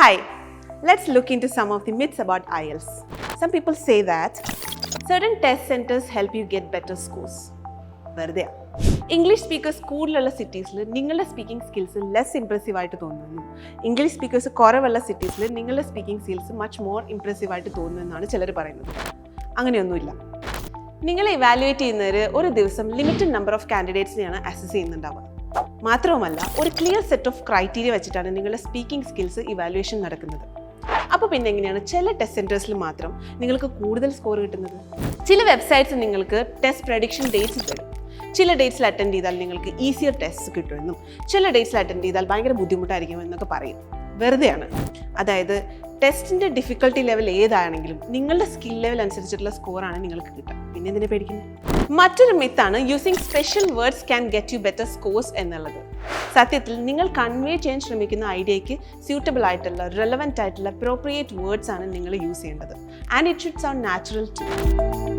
Hi, let's look into some of the myths about IELTS. Some people say that certain test centers help you get better scores. വെറുതെ English speakers കൂടുതലുള്ള സിറ്റീസിൽ നിങ്ങളുടെ speaking skills less impressive ആയിട്ട് തോന്നുന്നു. English speakers കുറവുള്ള സിറ്റീസിൽ നിങ്ങളുടെ speaking skills much more impressive ആയിട്ട് തോന്നുന്നു എന്നാണ് ചിലർ പറയുന്നത്. അങ്ങനെയൊന്നുമില്ല. നിങ്ങളെ ഇവാലുവേറ്റ് ചെയ്യുന്നവർ ഒരു ദിവസം ലിമിറ്റഡ് നമ്പർ ഓഫ് കാൻഡിഡേറ്റ്സിനെയാണ് അസസ് ചെയ്യുന്നുണ്ടാവുക. മാത്രവുമല്ല, ഒരു ക്ലിയർ സെറ്റ് ഓഫ് ക്രൈറ്റീരിയ വെച്ചിട്ടാണ് നിങ്ങളുടെ സ്പീക്കിംഗ് സ്കിൽസ് ഇവാലുവേഷൻ നടക്കുന്നത്. അപ്പോൾ പിന്നെ എങ്ങനെയാണ് ചില ടെസ്റ്റ് സെൻറ്റേഴ്സിൽ മാത്രം നിങ്ങൾക്ക് കൂടുതൽ സ്കോർ കിട്ടുന്നത്? ചില വെബ്സൈറ്റ്സ് നിങ്ങൾക്ക് ടെസ്റ്റ് പ്രഡിക്ഷൻ ഡേറ്റ്സ് തരും. ചില ഡേറ്റ്സിൽ അറ്റൻഡ് ചെയ്താൽ നിങ്ങൾക്ക് ഈസിയർ ടെസ്റ്റ് കിട്ടുമെന്നും ചില ഡേറ്റ്സിൽ അറ്റൻഡ് ചെയ്താൽ ഭയങ്കര ബുദ്ധിമുട്ടായിരിക്കും എന്നൊക്കെ പറയും. വെറുതെയാണ്. അതായത് ടെസ്റ്റിൻ്റെ ഡിഫിക്കൽട്ടി ലെവൽ ഏതാണെങ്കിലും നിങ്ങളുടെ സ്കിൽ ലെവൽ അനുസരിച്ചിട്ടുള്ള സ്കോറാണ് നിങ്ങൾക്ക് കിട്ടുക. പിന്നെ എന്തിനെ പേടിക്കുന്നത്? മറ്റൊരു മിത്താണ് using special words can get you better scores എന്നുള്ളത്. സത്യത്തിൽ നിങ്ങൾ കൺവേ ചെയ്യാൻ ശ്രമിക്കുന്ന ഐഡിയയ്ക്ക് സ്യൂട്ടബിൾ ആയിട്ടുള്ള റെലവൻറ്റ് ആയിട്ടുള്ള അപ്രോപ്രിയേറ്റ് വേർഡ്സ് ആണ് നിങ്ങൾ യൂസ് ചെയ്യേണ്ടത്. And it should sound natural to.